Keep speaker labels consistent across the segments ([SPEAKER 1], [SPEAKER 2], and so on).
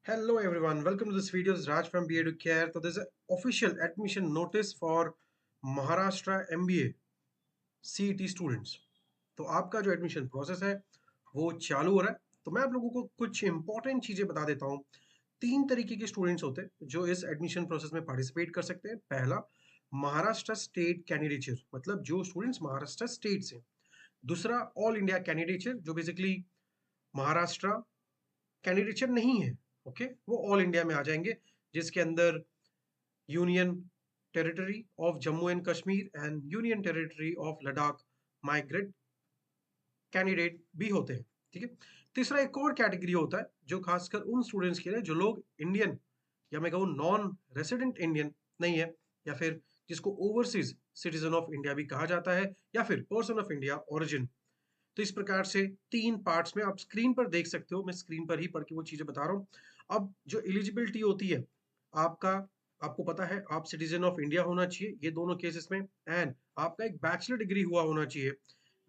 [SPEAKER 1] Hello everyone, welcome to this video. This is Raj from BA to Care. So there's an official admission notice for Maharashtra MBA CET students. तो आपका जो admission process है वो चालू हो रहा है। तो मैं आप लोगों को कुछ इंपॉर्टेंट चीजें बता देता हूँ। 3 तरीके के स्टूडेंट्स होते हैं जो इस एडमिशन प्रोसेस में पार्टिसिपेट कर सकते हैं। पहला, महाराष्ट्र स्टेट कैंडिडेचर, मतलब जो स्टूडेंट्स महाराष्ट्र स्टेट से। दूसरा, ऑल इंडिया कैंडिडेचर, जो बेसिकली महाराष्ट्र कैंडिडेचर नहीं है। ओके, वो ऑल इंडिया में आ जाएंगे, जिसके अंदर union territory of Jammu and Kashmir and union territory of Ladakh migrate candidate भी होते हैं। ठीक है। तीसरा, एक और कैटेगरी होता है जो खासकर उन स्टूडेंट्स के लिए जो लोग इंडियन, या मैं कहूँ नॉन रेसिडेंट इंडियन नहीं है, या फिर जिसको ओवरसीज सिटीजन ऑफ इंडिया भी कहा जाता है, या फिर पर्सन ऑफ इंडिया ओरिजिन। तो इस प्रकार से 3 पार्ट्स में आप स्क्रीन पर देख सकते हो। मैं स्क्रीन पर ही पढ़ के वो चीजें बता रहा हूँ। अब जो एलिजिबिलिटी होती है आपका, आपको पता है आप सिटीजन ऑफ इंडिया होना चाहिए ये दोनों केसेस में, एंड आपका एक बैचलर डिग्री हुआ होना चाहिए।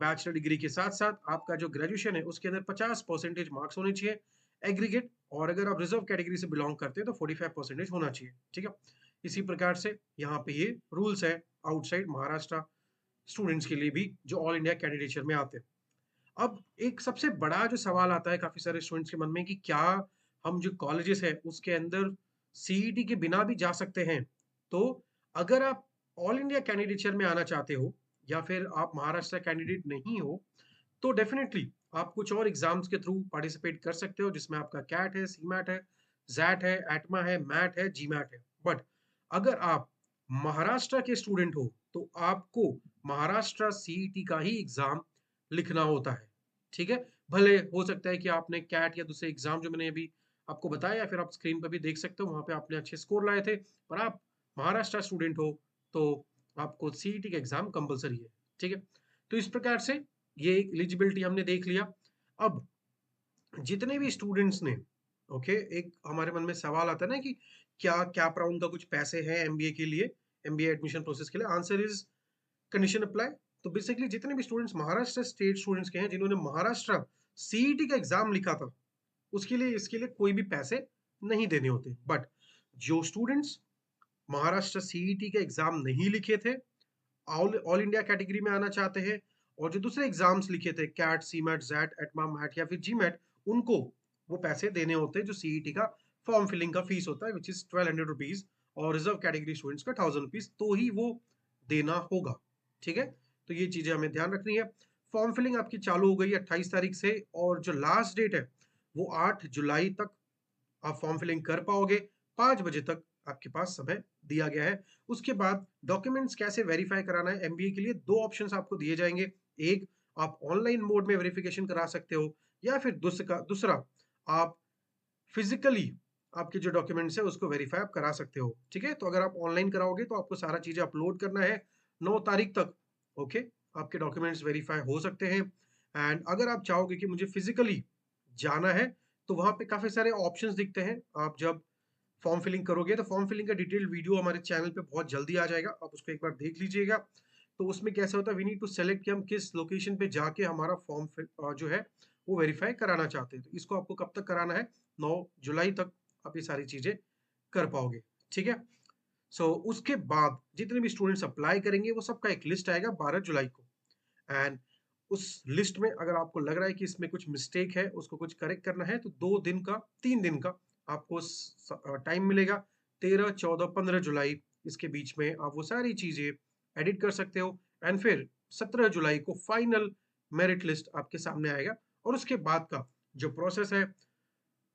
[SPEAKER 1] बैचलर डिग्री के साथ साथ आपका जो ग्रेजुएशन है उसके अंदर 50% मार्क्स होने चाहिए एग्रीगेट, और अगर आप रिजर्व कैटेगरी से बिलोंग करते हैं तो 45% होना चाहिए। ठीक है। इसी प्रकार से यहाँ पे ये रूल्स है आउटसाइड महाराष्ट्र स्टूडेंट्स के लिए भी जो ऑल इंडिया कैंडिडेचर में आते हैं। अब एक सबसे बड़ा जो सवाल आता है काफी सारे स्टूडेंट्स के मन में कि क्या हम जो कॉलेजेस है उसके अंदर सीईटी के बिना भी जा सकते हैं। तो अगर आप ऑल इंडिया कैंडिडेचर में आना चाहते हो या फिर आप महाराष्ट्र कैंडिडेट नहीं हो, तो डेफिनेटली आप कुछ और एग्जाम्स के थ्रू पार्टिसिपेट कर सकते हो, जिसमें आपका कैट है, सीमैट है, जैट है, एटमा है, मैट है, जीमैट है। बट अगर आप महाराष्ट्र के स्टूडेंट हो तो आपको महाराष्ट्र सीईटी का ही एग्जाम लिखना होता है। ठीक है। भले हो सकता है कि आपने कैट या दूसरे एग्जाम जो मैंने अभी आपको बताया, या फिर आप स्क्रीन पर भी देख सकते हो वहां पे आपने अच्छे स्कोर लाए थे, पर आप महाराष्ट्र स्टूडेंट हो तो आपको सीईटी का एग्जाम कंपलसरी है। ठीक है। तो इस प्रकार से ये एलिजिबिलिटी हमने देख लिया। अब जितने भी स्टूडेंट्स ने, ओके, एक हमारे मन में सवाल आता है ना कि क्या कैप राउंड का कुछ पैसे हैं एमबीए के लिए, एमबीए एडमिशन प्रोसेस के लिए। Answer is condition apply. तो बेसिकली जितने भी स्टूडेंट्स महाराष्ट्र स्टेट स्टूडेंट्स के हैं जिन्होंने महाराष्ट्र सीईटी का एग्जाम लिखा था, उसके लिए इसके लिए कोई भी पैसे नहीं देने होते। बट जो स्टूडेंट्स महाराष्ट्र सीईटी का एग्जाम नहीं लिखे थे, ऑल ऑल इंडिया कैटेगरी में आना चाहते हैं, और जो दूसरे एग्जाम्स लिखे थे कैट, सीमैट, जैट, एटमा, मैट या फिर जीमैट, उनको वो पैसे देने होते हैं जो सीईटी का फॉर्म फिलिंग का फीस होता है, विच इज 1200 रुपीज, और रिजर्व कैटेगरी स्टूडेंट्स का 1000 रुपीज, तो ही वो देना होगा। ठीक है। तो ये चीजें हमें ध्यान रखनी है। फॉर्म फिलिंग आपकी चालू हो गई 28 तारीख से, और जो लास्ट डेट है वो 8 जुलाई तक आप फॉर्म फिलिंग कर पाओगे। 5 बजे तक आपके पास समय दिया गया है। उसके बाद डॉक्यूमेंट्स कैसे वेरीफाई कराना है एमबीए के लिए, दो ऑप्शंस आपको दिए जाएंगे। एक, आप ऑनलाइन मोड में वेरिफिकेशन करा सकते हो, या फिर दूसरा आप फिजिकली आपके जो डॉक्यूमेंट्स है उसको वेरीफाई आप करा सकते हो। ठीक है। तो अगर आप ऑनलाइन कराओगे तो आपको सारा चीजें अपलोड करना है 9 तारीख तक। ओके, आपके डॉक्यूमेंट्स वेरीफाई हो सकते हैं। एंड अगर आप चाहोगे कि मुझे फिजिकली जाना है, तो वहां पे काफी सारे ऑप्शंस दिखते हैं। आप जब फॉर्म फिलिंग करोगे तो फॉर्म फिलिंग का डिटेल वीडियो हमारे चैनल पे बहुत जल्दी आ जाएगा, आप उसको एक बार देख लीजिएगा। तो उसमें कैसे होता है, वी नीड टू सेलेक्ट कि हम किस लोकेशन पे जाके हमारा फॉर्म जो है वो वेरीफाई कराना चाहते हैं। तो इसको आपको कब तक कराना है, 9 जुलाई तक आप ये सारी चीजें कर पाओगे। ठीक है। उसके बाद जितने भी स्टूडेंट्स अप्लाई करेंगे वो सबका एक लिस्ट आएगा 12 जुलाई को। एंड उस लिस्ट में अगर आपको लग रहा है कि इसमें कुछ मिस्टेक है, उसको कुछ करेक्ट करना है, तो 2 दिन का 3 दिन का आपको टाइम मिलेगा। 13, 14, 15 जुलाई, इसके बीच में आप वो सारी चीजें एडिट कर सकते हो। एंड फिर 17 जुलाई को फाइनल मेरिट लिस्ट आपके सामने आएगा। और उसके बाद का जो प्रोसेस है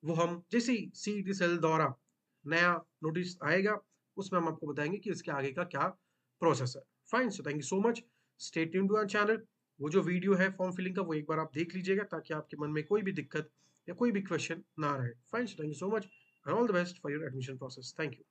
[SPEAKER 1] वो हम जैसे ही सीईटी सेल द्वारा नया नोटिस आएगा उसमें हम आपको बताएंगे कि इसके आगे का क्या प्रोसेस है। Fine, so thank you so much, stay tuned to our channel. वो जो वीडियो है फॉर्म फिलिंग का वो एक बार आप देख लीजिएगा, ताकि आपके मन में कोई भी दिक्कत या कोई भी क्वेश्चन ना रहे। Fine, so thank you so much and all the best for your admission process. Thank you.